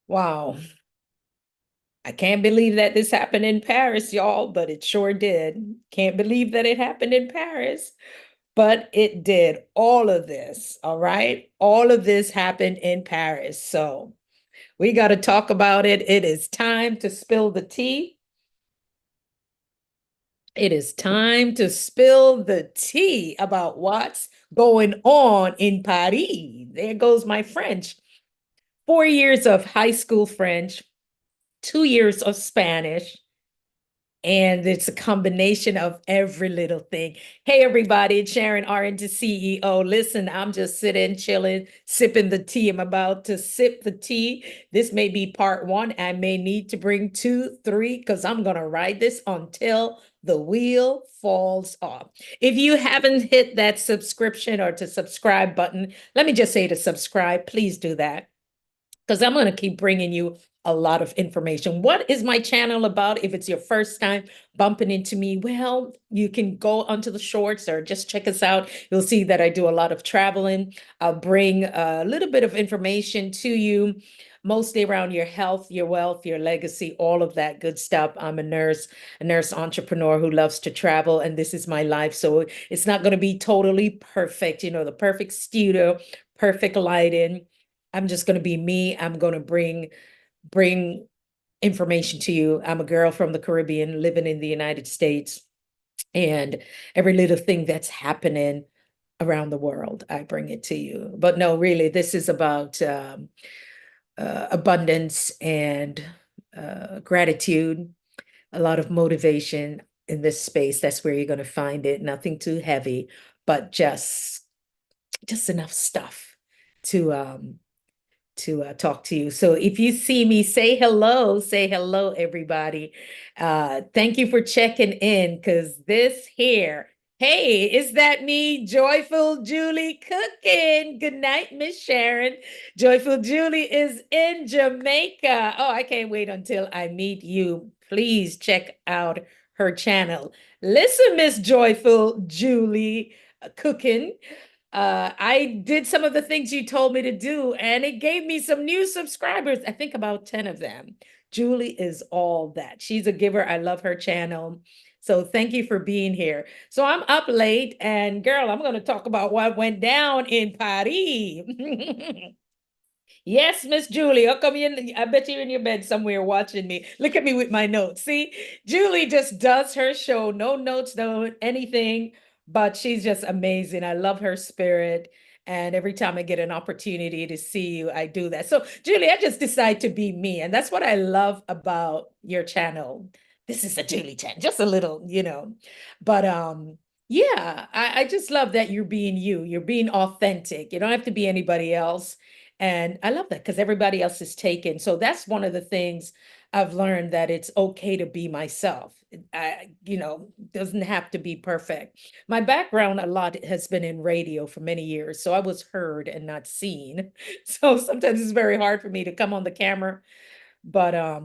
Wow. I can't believe that this happened in Paris, y'all, but it sure did. Can't believe that it happened in Paris, but it did. All of this, all right? All of this happened in Paris. So we got to talk about it. It is time to spill the tea. It is time to spill the tea about what's going on in Paris. There goes my French. 4 years of high school French, 2 years of Spanish, and it's a combination of every little thing. Hey, everybody, it's Sharon, RN to CEO. Listen, I'm just sitting, chilling, sipping the tea. I'm about to sip the tea. This may be part one. I may need to bring two, three, because I'm going to ride this until the wheel falls off. If you haven't hit that subscription or to subscribe button, let me just say to subscribe, please do that because I'm going to keep bringing you a lot of information. What is my channel about? If it's your first time bumping into me, well, you can go onto the shorts or just check us out. You'll see that I do a lot of traveling. I'll bring a little bit of information to you, mostly around your health, your wealth, your legacy, all of that good stuff. I'm a nurse entrepreneur who loves to travel, and this is my life. So it's not going to be totally perfect, the perfect studio, perfect lighting. I'm just going to be me. I'm going to bring information to you. I'm a girl from the Caribbean living in the United States, and every little thing that's happening around the world, I bring it to you. But no, really, this is about abundance and gratitude, a lot of motivation in this space. That's where you're going to find it. Nothing too heavy, but just enough stuff to talk to you. So if you see me, say hello, everybody. Thank you for checking in because this here, hey, is that me, Joyful Julie cooking? Good night, Miss Sharon. Joyful Julie is in Jamaica. Oh, I can't wait until I meet you. Please check out her channel. Listen, Miss Joyful Julie cooking. I did some of the things you told me to do, and it gave me some new subscribers. I think about 10 of them. Julie is all that. She's a giver. I love her channel. So thank you for being here. So I'm up late, and girl, I'm going to talk about what went down in Paris. Yes, Miss Julie. How come I bet you're in your bed somewhere watching me. Look at me with my notes. See, Julie just does her show. No notes, no anything, but she's just amazing. I love her spirit. And every time I get an opportunity to see you, I do that. So, Julie, I just decide to be me. And that's what I love about your channel. This is a Julie channel, just a little. But yeah, I just love that you're being you. You're being authentic. You don't have to be anybody else. And I love that because everybody else is taken. So that's one of the things I've learned, that it's okay to be myself. Doesn't have to be perfect. My background a lot has been in radio for many years. So I was heard and not seen. So sometimes it's very hard for me to come on the camera. But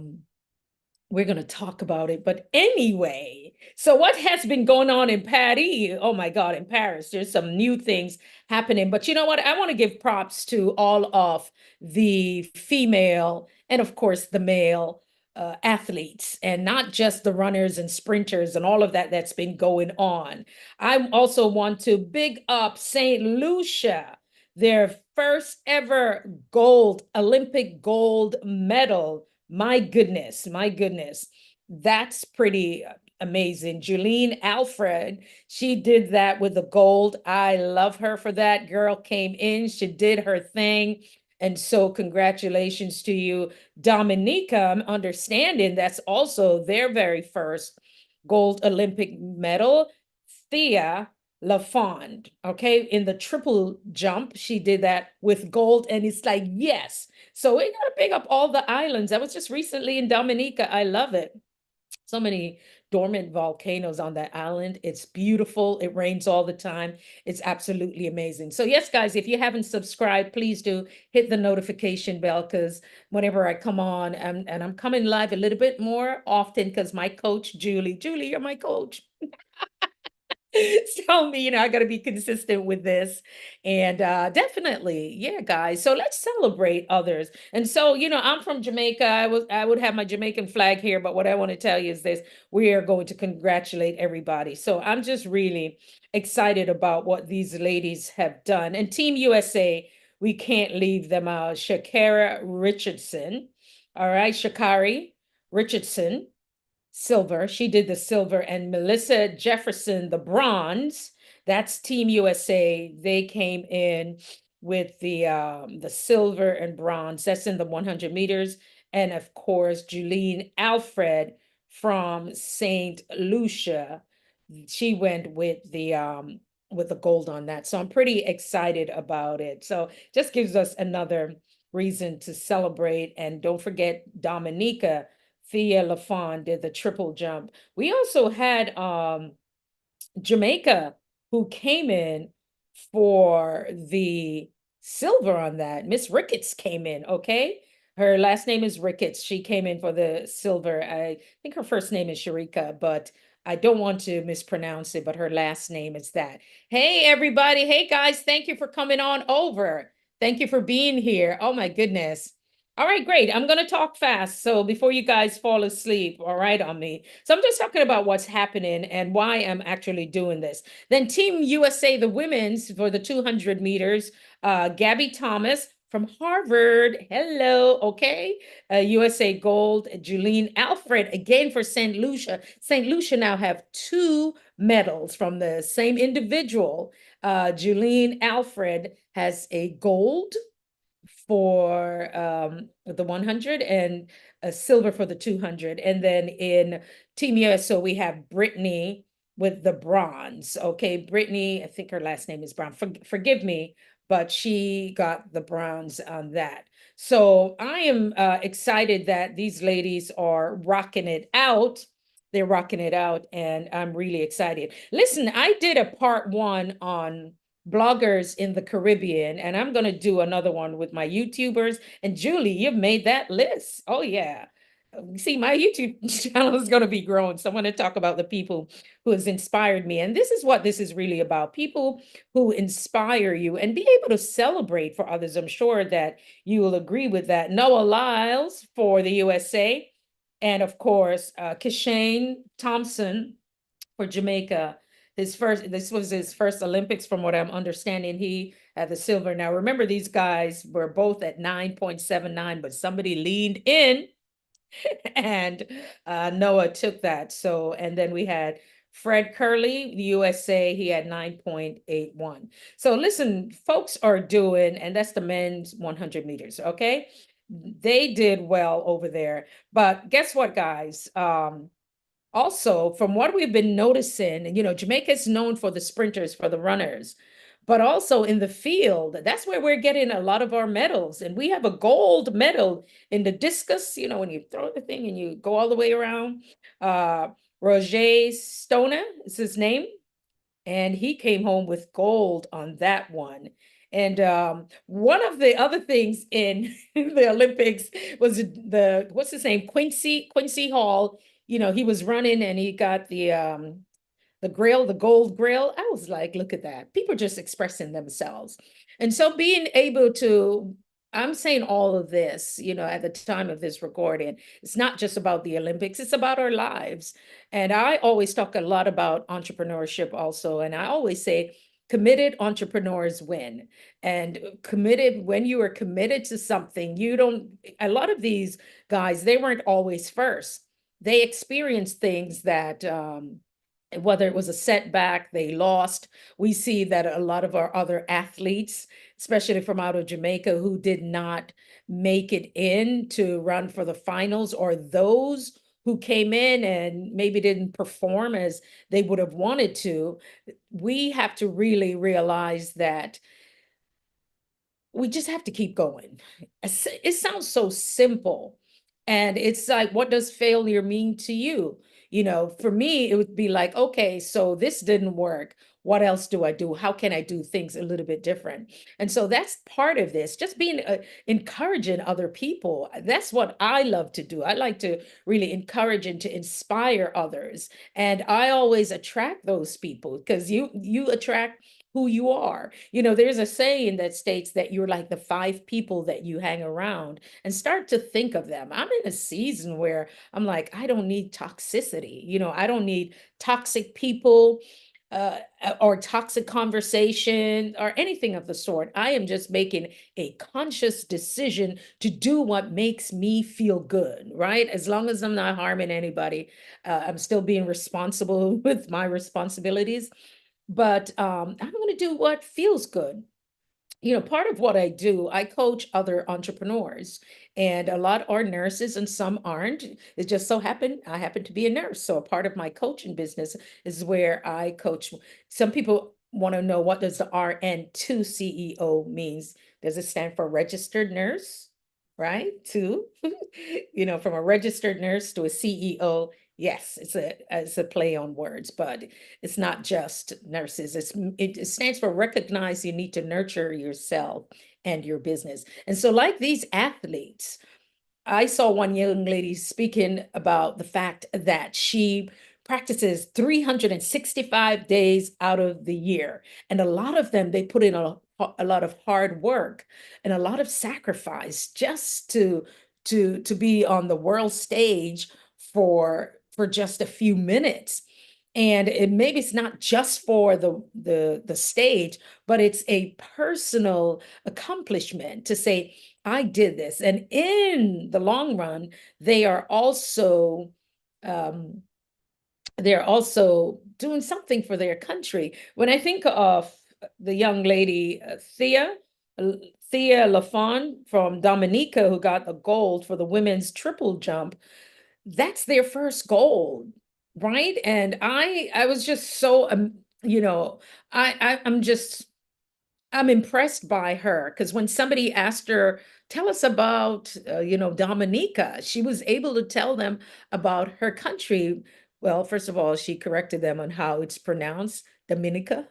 we're going to talk about it. But anyway, so what has been going on in Paris? Oh my God, in Paris, there's some new things happening. But you know what? I want to give props to all of the female and, of course, the male athletes, and not just the runners and sprinters and all of that that's been going on. I also want to big up St. Lucia, their first ever Olympic gold medal. My goodness, my goodness. That's pretty amazing. Julene Alfred, she did that with the gold. I love her for that. Girl came in, she did her thing. And so, congratulations to you. Dominica, I'm understanding that's also their very first gold Olympic medal. Thea Lafond, okay, in the triple jump, she did that with gold, and it's like, yes. So we got to pick up all the islands. I was just recently in Dominica. I love it. So many dormant volcanoes on that island. It's beautiful. It rains all the time. It's absolutely amazing. So yes, guys, if you haven't subscribed, please do hit the notification bell, because whenever I come on, and I'm coming live a little bit more often because my coach, Julie, you're my coach. Tell me, I got to be consistent with this. And definitely, yeah, guys. So let's celebrate others. And so, I'm from Jamaica. I would have my Jamaican flag here, but what I want to tell you is this: we are going to congratulate everybody. So I'm just really excited about what these ladies have done. And Team USA, we can't leave them out. Shakira Richardson, all right, Shakari Richardson, silver. She did the silver, and Melissa Jefferson, the bronze. That's Team USA. They came in with the silver and bronze. That's in the 100 meters. And of course, Julene Alfred from St. Lucia. She went with the gold on that. So I'm pretty excited about it. So just gives us another reason to celebrate. And don't forget Dominica Thea Lafon did the triple jump. We also had Jamaica, who came in for the silver on that. Miss Ricketts came in, okay? Her last name is Ricketts. She came in for the silver. I think her first name is Sharika, but I don't want to mispronounce it, but her last name is that. Hey, everybody. Hey, guys. Thank you for coming on over. Thank you for being here. Oh, my goodness. All right, great. I'm going to talk fast. So before you guys fall asleep, all right, on me. So I'm just talking about what's happening and why I'm actually doing this. Then Team USA, the women's for the 200 meters, Gabby Thomas from Harvard. Hello, okay. USA gold. Julene Alfred again for St. Lucia. St. Lucia now have two medals from the same individual. Julene Alfred has a gold for the 100 and a silver for the 200. And then in Team US, so we have Brittany with the bronze. Okay, Brittany, I think her last name is Brown. Forgive me, but she got the bronze on that. So I am excited that these ladies are rocking it out. They're rocking it out, and I'm really excited. Listen, I did a part one on bloggers in the Caribbean, and I'm going to do another one with my YouTubers. And Julie, you've made that list. Oh, yeah. See, my YouTube channel is going to be growing. So I'm going to talk about the people who has inspired me. And this is what this is really about. People who inspire you and be able to celebrate for others. I'm sure that you will agree with that. Noah Lyles for the USA. And of course, Kishane Thompson for Jamaica. This was his first Olympics, from what I'm understanding. He had the silver. Now, remember, these guys were both at 9.79, but somebody leaned in and Noah took that. So, and then we had Fred Curley, the USA, he had 9.81. So listen, folks are doing, and that's the men's 100 meters, okay? They did well over there. But guess what, guys? Also, from what we've been noticing, Jamaica is known for the sprinters, for the runners, but also in the field, that's where we're getting a lot of our medals. And we have a gold medal in the discus, when you throw the thing and you go all the way around. Roger Stoner is his name, and he came home with gold on that one. And one of the other things in the Olympics was what's his name? Quincy Hall. He was running and he got the grail, the gold grail. I was like, look at that. People just expressing themselves. And so being able to, I'm saying all of this, at the time of this recording, it's not just about the Olympics, it's about our lives. And I always talk a lot about entrepreneurship also. And I always say, committed entrepreneurs win. And committed, when you are committed to something, a lot of these guys, they weren't always first. They experienced things that, whether it was a setback, they lost. We see that a lot of our other athletes, especially from out of Jamaica, who did not make it in to run for the finals, or those who came in and maybe didn't perform as they would have wanted to, we have to really realize that we just have to keep going. It sounds so simple. And it's like, what does failure mean to you? For me, it would be like, okay, so this didn't work. What else do I do? How can I do things a little bit different? And so that's part of this, just being encouraging other people. That's what I love to do. I like to really encourage and to inspire others. And I always attract those people because you attract who you are. There's a saying that states that you're like the five people that you hang around, and start to think of them. I'm in a season where I'm like, I don't need toxicity. I don't need toxic people uh, or toxic conversation or anything of the sort. I am just making a conscious decision to do what makes me feel good, right? As long as I'm not harming anybody, I'm still being responsible with my responsibilities. But I'm going to do what feels good. Part of what I do, I coach other entrepreneurs, and a lot are nurses and some aren't. It just so happened I happen to be a nurse. So a part of my coaching business is where I coach. Some people want to know, what does the RN2 CEO means? Does it stand for registered nurse? Right? Two. From a registered nurse to a CEO. Yes, it's a play on words, but it's not just nurses. It stands for recognize you need to nurture yourself and your business. And so, like these athletes, I saw one young lady speaking about the fact that she practices 365 days out of the year. And a lot of them, they put in a lot of hard work and a lot of sacrifice just to be on the world stage for just a few minutes. And maybe it's not just for the stage, but it's a personal accomplishment to say, I did this. And in the long run, they are also um, they're also doing something for their country. When I think of the young lady uh, Thea Lafon from Dominica, who got a gold for the women's triple jump, that's their first gold, right? And I was just so I'm just I'm impressed by her, because when somebody asked her, tell us about, Dominica, she was able to tell them about her country. Well, first of all, she corrected them on how it's pronounced, Dominica.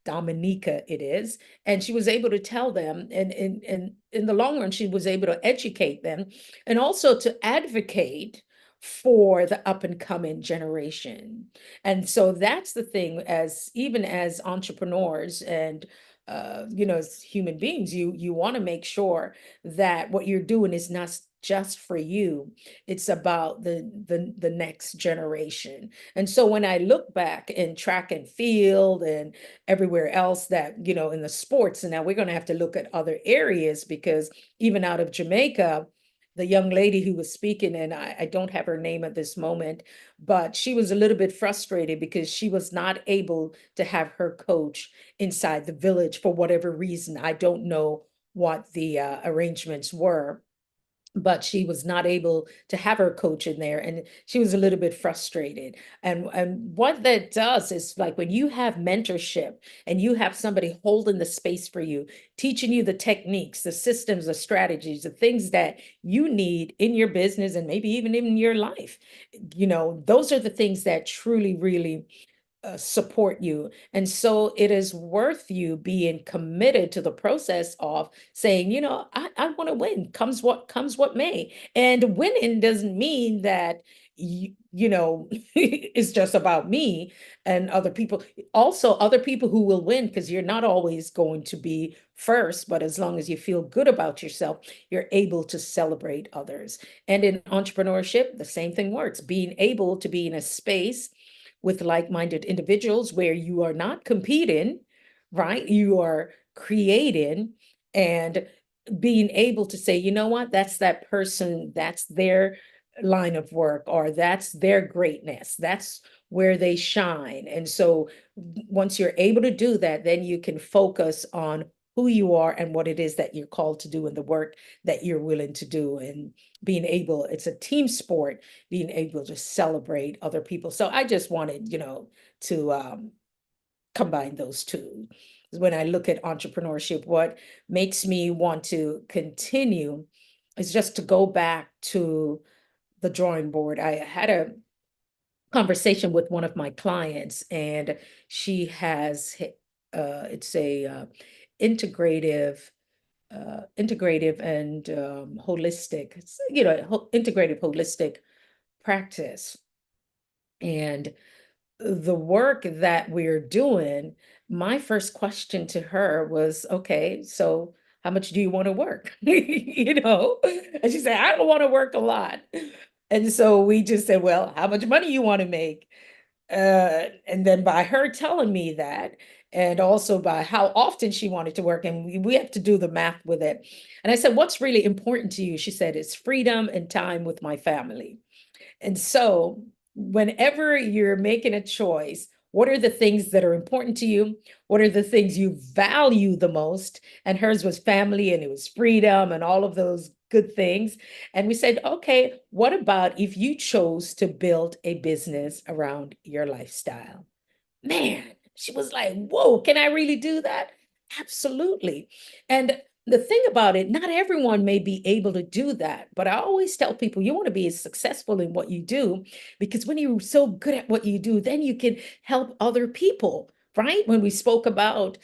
Dominica it is. And she was able to tell them, and in the long run, she was able to educate them and also to advocate for the up and coming generation. And so that's the thing, as even as entrepreneurs and as human beings, you want to make sure that what you're doing is not just for you, it's about the next generation. And so when I look back in track and field and everywhere else that, in the sports. And now we're going to have to look at other areas, because even out of Jamaica, the young lady who was speaking, and I don't have her name at this moment, but she was a little bit frustrated because she was not able to have her coach inside the village for whatever reason. I don't know what the arrangements were, but she was not able to have her coach in there, and she was a little bit frustrated. And what that does is, like, when you have mentorship and you have somebody holding the space for you, teaching you the techniques, the systems, the strategies, the things that you need in your business and maybe even in your life, those are the things that truly really support you. And so it is worth you being committed to the process of saying, I want to win, comes what may. And winning doesn't mean that it's just about me and other people. Also, other people who will win, because you're not always going to be first, but as long as you feel good about yourself, you're able to celebrate others. And in entrepreneurship, the same thing works. Being able to be in a space with like-minded individuals where you are not competing, right? You are creating, and being able to say, you know what, that's that person, that's their line of work, or that's their greatness, that's where they shine. And so once you're able to do that, then you can focus on who you are and what it is that you're called to do and the work that you're willing to do. And being able, it's a team sport, being able to celebrate other people. So I just wanted, to combine those two. When I look at entrepreneurship, what makes me want to continue is just to go back to the drawing board. I had a conversation with one of my clients, and she has it's a integrative integrative and holistic, integrative holistic practice. And the work that we're doing, my first question to her was, okay, so how much do you want to work? And she said, I don't want to work a lot. And so we just said, well, how much money you want to make? And then by her telling me that, and also by how often she wanted to work, and we have to do the math with it. And I said, what's really important to you? She said, it's freedom and time with my family. And so, whenever you're making a choice, what are the things that are important to you? What are the things you value the most? And hers was family and it was freedom and all of those good things. And we said, okay, what about if you chose to build a business around your lifestyle? Man, she was like, whoa, can I really do that? Absolutely. And the thing about it, not everyone may be able to do that, but I always tell people you want to be successful in what you do, because when you're so good at what you do, then you can help other people, right? When we spoke about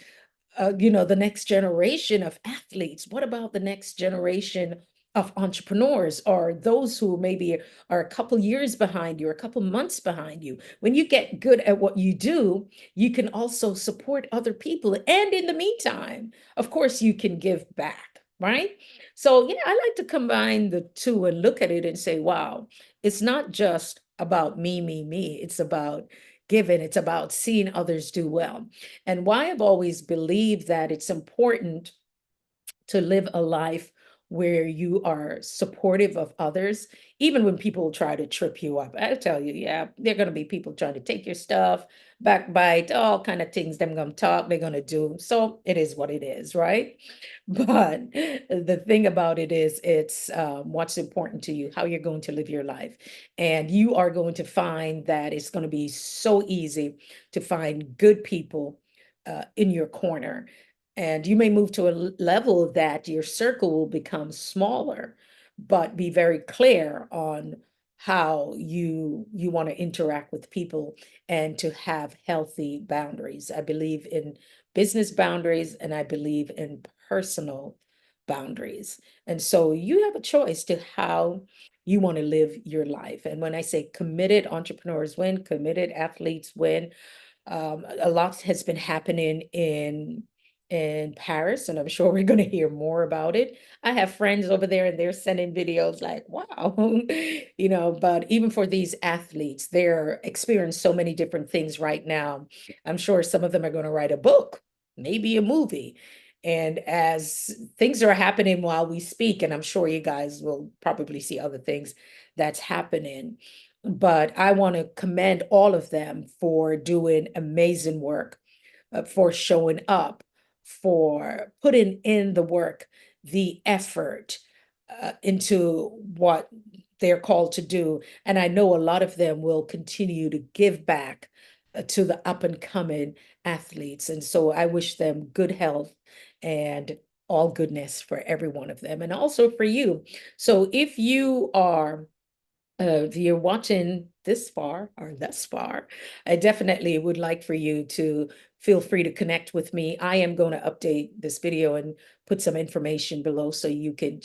the next generation of athletes. What about the next generation of entrepreneurs, or those who maybe are a couple years behind you or a couple months behind you? When you get good at what you do, you can also support other people. And in the meantime, of course, you can give back, right? So, yeah, I like to combine the two and look at it and say, wow, it's not just about me. It's about giving, it's about seeing others do well. And why I've always believed that it's important to live a life where you are supportive of others, even when people try to trip you up. I tell you, yeah, there are going to be people trying to take your stuff, backbite, all kind of things. They're going to talk, they're going to do. So it is what it is, right? But the thing about it is, it's what's important to you, how you're going to live your life. And you are going to find that it's going to be so easy to find good people in your corner. And you may move to a level that your circle will become smaller, but be very clear on how you want to interact with people and to have healthy boundaries. I believe in business boundaries and I believe in personal boundaries. And so you have a choice to how you want to live your life. And when I say committed entrepreneurs win, committed athletes win, a lot has been happening in Paris, and I'm sure we're going to hear more about it. I have friends over there, and they're sending videos like, "Wow," But even for these athletes, they're experiencing so many different things right now. I'm sure some of them are going to write a book, maybe a movie. And as things are happening while we speak, and I'm sure you guys will probably see other things that's happening, but I want to commend all of them for doing amazing work, for showing up, for putting in the work, the effort into what they're called to do. And I know a lot of them will continue to give back to the up and coming athletes. And so I wish them good health and all goodness for every one of them, and also for you. So if you're watching this far or thus far, I definitely would like for you to feel free to connect with me. I am going to update this video and put some information below so you can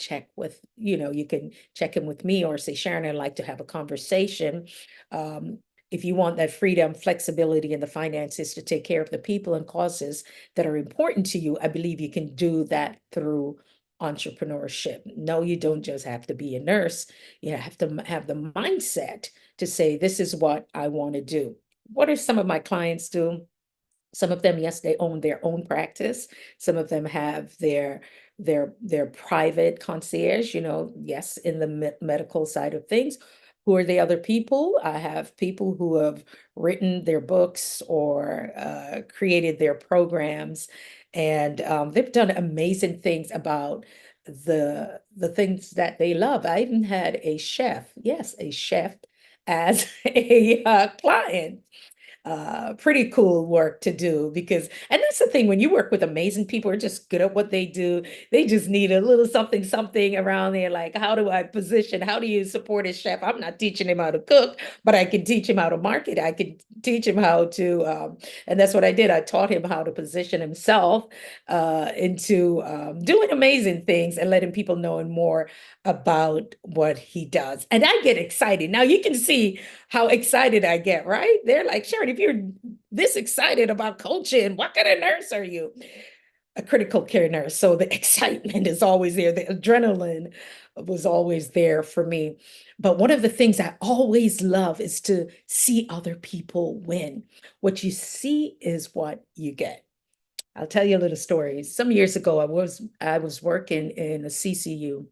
you can check in with me or say, Sharon, I'd like to have a conversation. Um, if you want that freedom, flexibility, and the finances to take care of the people and causes that are important to you, I believe you can do that through entrepreneurship. No, you don't just have to be a nurse. You have to have the mindset to say, this is what I want to do. What do some of my clients do? Some of them, yes, they own their own practice. Some of them have their private concierge, yes, in the medical side of things. Who are the other people? I have people who have written their books or created their programs, and they've done amazing things about the things that they love. I even had a chef, yes, a chef as a client. pretty cool work to do because, and that's the thing, when you work with amazing people who are just good at what they do, they just need a little something, something around there. Like, how do I position? How do you support a chef? I'm not teaching him how to cook, but I can teach him how to market. I can teach him how to, and that's what I did. I taught him how to position himself into doing amazing things and letting people know more about what he does. And I get excited. Now you can see how excited I get, right? They're like, Sharon, if you're this excited about coaching, what kind of nurse are you? A critical care nurse. So the excitement is always there. The adrenaline was always there for me. But one of the things I always love is to see other people win. What you see is what you get. I'll tell you a little story. Some years ago, I was working in a CCU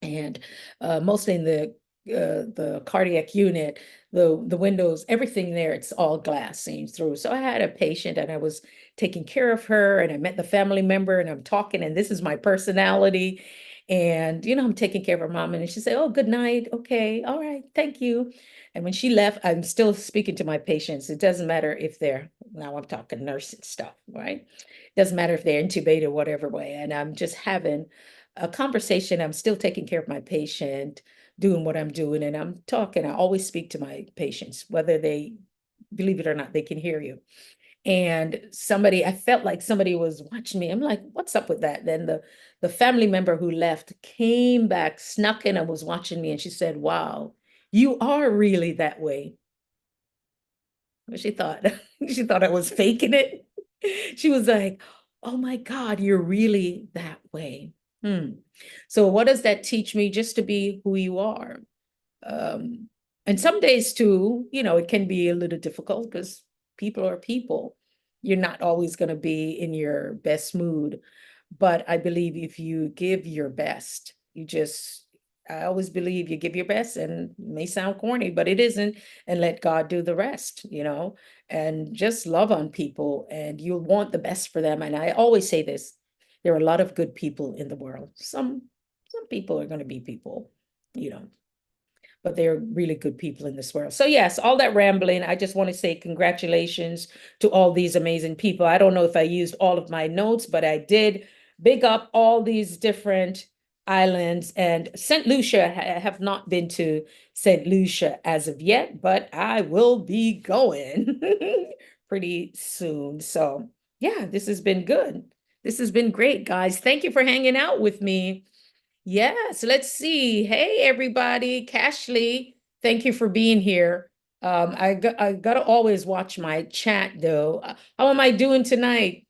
and mostly in the cardiac unit, the windows, everything there, it's all glass seen through. So I had a patient and I was taking care of her and I met the family member and I'm talking and this is my personality. And, I'm taking care of her mom and she said, oh, good night. Okay. All right. Thank you. And when she left, I'm still speaking to my patients. It doesn't matter if now I'm talking nursing stuff, right? Doesn't matter if they're intubated, whatever way. And I'm just having a conversation. I'm still taking care of my patient, doing what I'm doing, and I'm talking. I always speak to my patients, whether they believe it or not, they can hear you. And I felt like somebody was watching me. I'm like, what's up with that? Then the family member who left came back, snuck in and was watching me, and she said, wow, you are really that way. She thought she thought I was faking it. She was like, "Oh my God, you're really that way." Hmm. So what does that teach me? Just to be who you are. Um, and some days too, it can be a little difficult because people are people. You're not always going to be in your best mood. But I believe if you give your best, I always believe you give your best, and it may sound corny, but it isn't, and let God do the rest, and just love on people, and you'll want the best for them. And I always say this, there are a lot of good people in the world. Some people are going to be people, you know but they're really good people in this world. So yes, all that rambling, I just want to say congratulations to all these amazing people. I don't know if I used all of my notes, but I did big up all these different islands. And St. Lucia, I have not been to St. Lucia as of yet, but I will be going pretty soon. So yeah, this has been good. This has been great, guys. Thank you for hanging out with me. Yes, let's see. Hey, everybody. Cashley, thank you for being here. I gotta always watch my chat though. How am I doing tonight?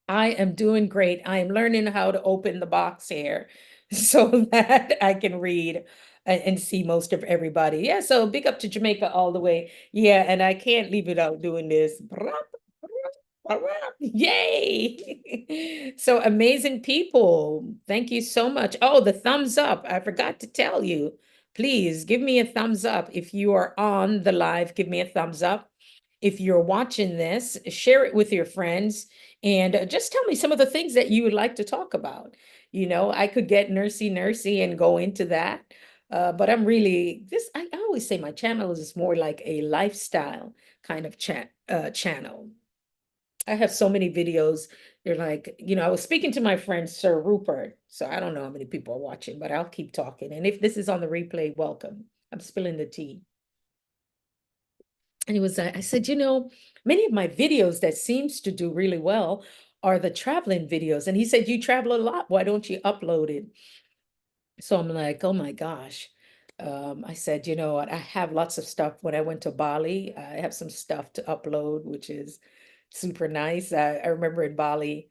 I am doing great. I am learning how to open the box here so that I can read and see most of everybody. Yeah, so big up to Jamaica all the way. Yeah, and I can't leave it out doing this. Yay! So amazing people. Thank you so much. Oh, the thumbs up. I forgot to tell you. Please give me a thumbs up. If you are on the live, give me a thumbs up. If you're watching this, share it with your friends and just tell me some of the things that you would like to talk about. I could get nursey and go into that. But I'm really I always say my channel is more like a lifestyle kind of channel. I have so many videos. They're like, I was speaking to my friend Sir Rupert. So I don't know how many people are watching, but I'll keep talking. And if this is on the replay, welcome. I'm spilling the tea. And I said, many of my videos that seems to do really well are the traveling videos. And he said, you travel a lot. Why don't you upload it? So I'm like, oh my gosh. I said, you know what? I have lots of stuff. When I went to Bali, I have some stuff to upload, which is super nice. I remember in Bali,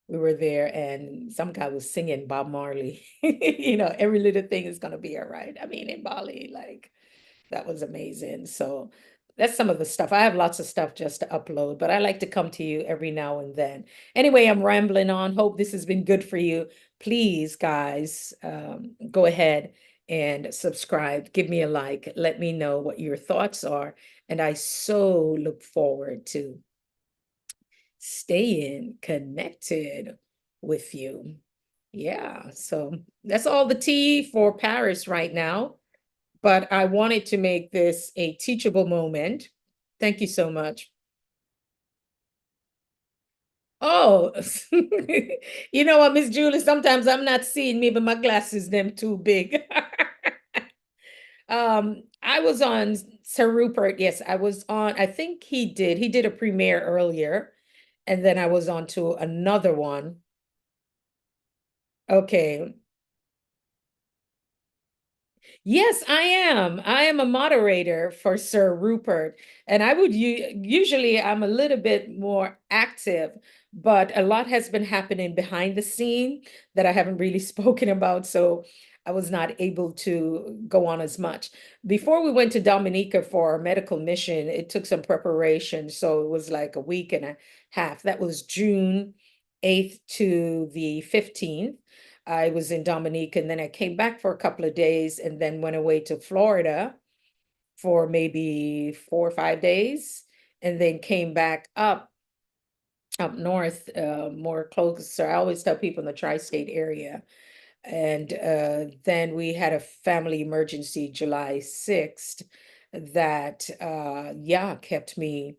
we were there and some guy was singing Bob Marley. Every little thing is going to be all right. I mean, in Bali, like that was amazing. So that's some of the stuff. I have lots of stuff just to upload, but I like to come to you every now and then. Anyway, I'm rambling on. Hope this has been good for you. Please, guys, go ahead and subscribe. Give me a like. Let me know what your thoughts are. And I so look forward to staying connected with you. Yeah, so that's all the tea for Paris right now. But I wanted to make this a teachable moment. Thank you so much. Oh, you know what, Miss Julie, sometimes I'm not seeing, maybe my glasses them too big. I was on Sir Rupert. Yes, I was on, I think he did a premiere earlier, and then I was on to another one. Okay. Yes, I am. I am a moderator for Sir Rupert, and I would usually I'm a little bit more active, but a lot has been happening behind the scene that I haven't really spoken about, so I was not able to go on as much. Before we went to Dominica for our medical mission, it took some preparation, so it was like a week and a half. That was June 8th to the 15th. I was in Dominica and then I came back for a couple of days and then went away to Florida for maybe 4 or 5 days and then came back up north, more closer. I always tell people in the tri-state area. And then we had a family emergency July 6th that yeah, kept me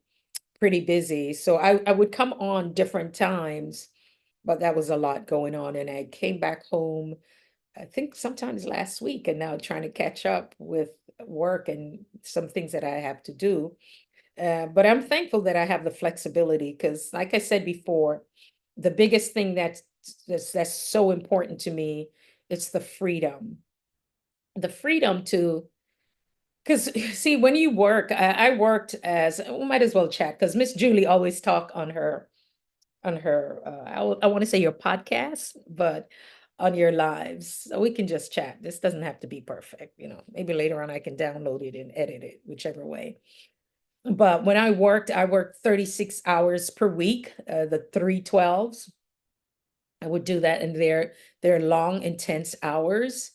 pretty busy. So I would come on different times, but that was a lot going on. And I came back home I think sometimes last week, and now trying to catch up with work and some things that I have to do. But I'm thankful that I have the flexibility because, like I said before, the biggest thing that's so important to me, it's the freedom. The freedom to, because see, when you work, I worked as, we might as well chat because Miss Julie always talk on her I want to say your podcast, but on your lives. So we can just chat. This doesn't have to be perfect, you know. Maybe later on I can download it and edit it, whichever way. But when I worked 36 hours per week, the 312s. I would do that, and they're long, intense hours.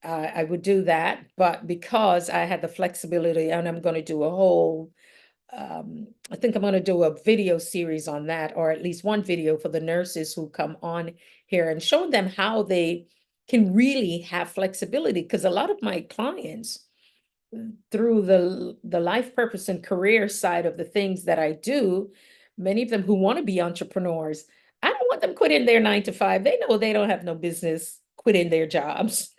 I would do that, but because I had the flexibility, and I'm going to do a whole I think I'm going to do a video series on that, or at least one video for the nurses who come on here and show them how they can really have flexibility. Because a lot of my clients, through the life purpose and career side of the things that I do, many of them who want to be entrepreneurs, I don't want them quitting their 9 to 5. They know they don't have no business quitting their jobs.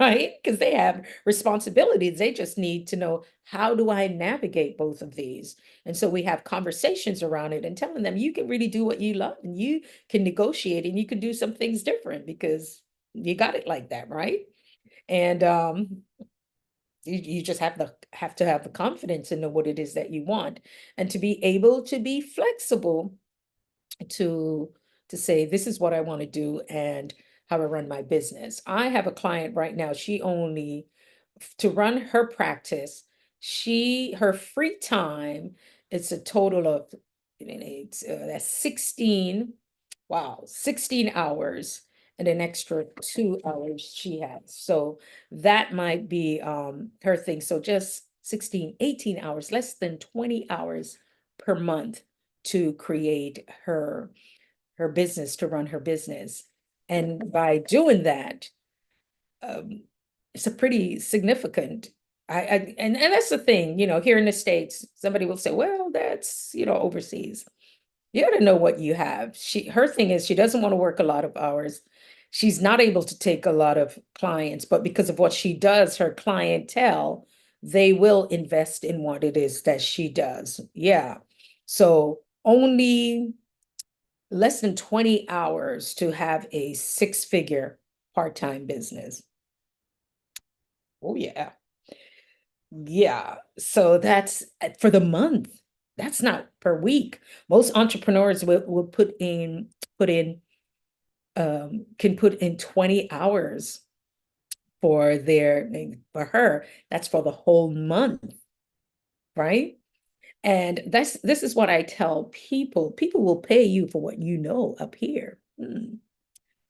Right? Because they have responsibilities. They just need to know, how do I navigate both of these? And so we have conversations around it and telling them you can really do what you love and you can negotiate and you can do some things different because you got it like that, right? And you just have to have the confidence and know what it is that you want and to be able to be flexible to to say this is what I want to do and how I run my business. I have a client right now. She only to run her practice, her free time, it's a total of that's 16, wow, 16 hours and an extra 2 hours she has. So that might be her thing. So just 16, 18 hours, less than 20 hours per month to create her business, to run her business. And by doing that, um, it's a pretty significant. And that's the thing, here in the States, somebody will say, well, that's, overseas. You got to know what you have. Her thing is she doesn't want to work a lot of hours. She's not able to take a lot of clients, but because of what she does, her clientele, they will invest in what it is that she does. Yeah. So only less than 20 hours to have a six-figure part-time business. Oh yeah. Yeah. So that's for the month. That's not per week. Most entrepreneurs will put in can put in 20 hours for her. That's for the whole month, right? And this is what I tell people. People will pay you for what you know up here.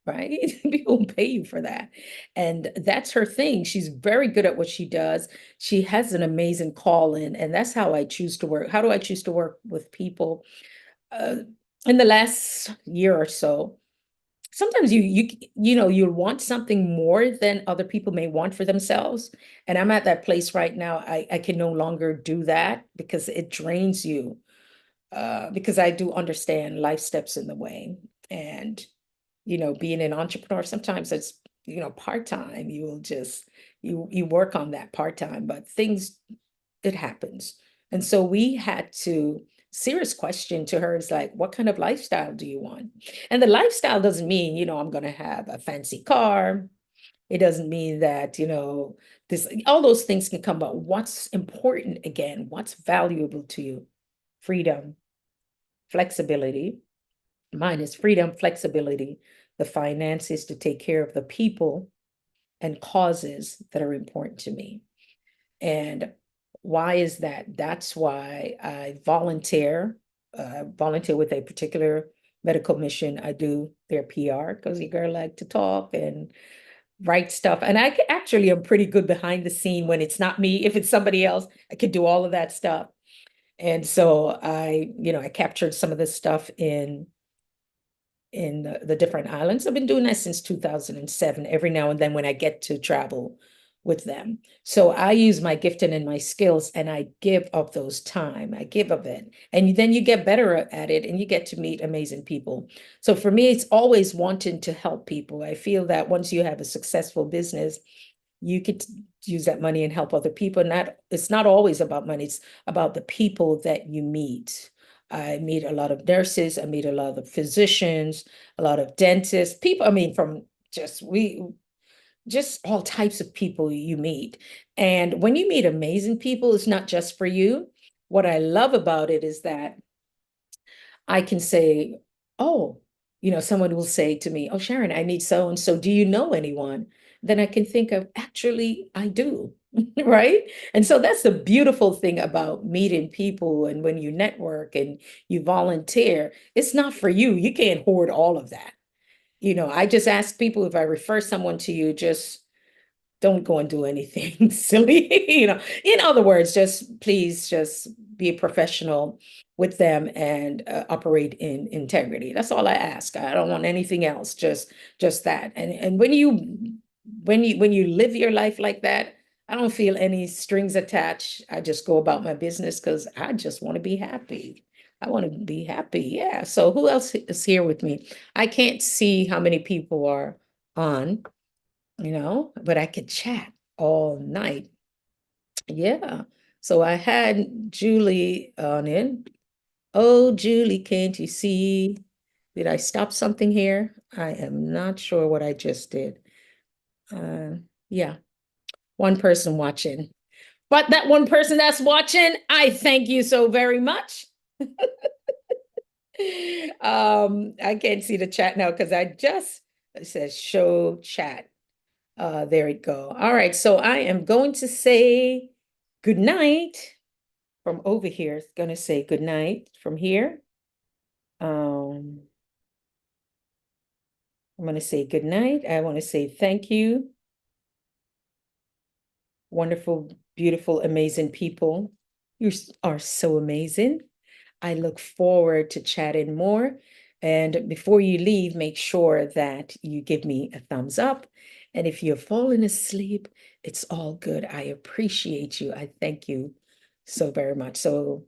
Right? People pay you for that. And that's her thing. She's very good at what she does. She has an amazing call in, and that's how I choose to work. How do I choose to work with people? Uh, in the last year or so, sometimes you want something more than other people may want for themselves. And I'm at that place right now. I can no longer do that because it drains you. Because I do understand life steps in the way. And, being an entrepreneur, sometimes it's, part-time. You will just you work on that part-time, but things it happens. And so we had to serious question to her is like, what kind of lifestyle do you want? And the lifestyle doesn't mean, I'm going to have a fancy car. It doesn't mean that, this all those things can come, but what's important again, what's valuable to you? Freedom, flexibility. Mine is freedom, flexibility, the finances to take care of the people and causes that are important to me. And why is that? That's why I volunteer with a particular medical mission. I do their PR because you girl like to talk and write stuff. And actually am pretty good behind the scene when it's not me. If it's somebody else, I could do all of that stuff. And so I captured some of this stuff in the different islands. I've been doing that since 2007, every now and then when I get to travel with them. So I use my gifting and my skills and I give of those time. I give of it. And then you get better at it and you get to meet amazing people. So for me, it's always wanting to help people. I feel that once you have a successful business, you could use that money and help other people. It's not always about money, it's about the people that you meet. I meet a lot of nurses, I meet a lot of physicians, a lot of dentists, people, I mean, from just all types of people you meet. And when you meet amazing people, it's not just for you. What I love about it is that I can say, oh, someone will say to me, oh, Sharon, I need so and so. Do you know anyone? Then I can think of, actually, I do. Right. And so that's the beautiful thing about meeting people. And when you network and you volunteer, it's not for you. You can't hoard all of that. I just ask people if I refer someone to you, just don't go and do anything silly. In other words, just please just be a professional with them and operate in integrity. That's all I ask. I don't want anything else, just that. And when you live your life like that, I don't feel any strings attached. I just go about my business because I just want to be happy. I want to be happy. Yeah. So who else is here with me? I can't see how many people are on, but I could chat all night. Yeah. So I had Julie on in. Oh, Julie, can't you see? Did I stop something here? I am not sure what I just did. Uh, yeah, one person watching. But that one person that's watching, I thank you so very much. I can't see the chat now because it says show chat. There it go. All right, so I am going to say good night from over here. It's gonna say good night from here. Um, I'm gonna say good night. I want to say thank you. Wonderful, beautiful, amazing people. You are so amazing. I look forward to chatting more. And before you leave, make sure that you give me a thumbs up. And if you're falling asleep, it's all good. I appreciate you. I thank you so very much. So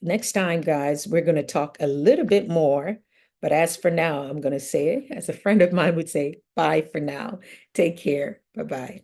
next time, guys, we're going to talk a little bit more. But as for now, I'm going to say, as a friend of mine would say, bye for now. Take care. Bye-bye.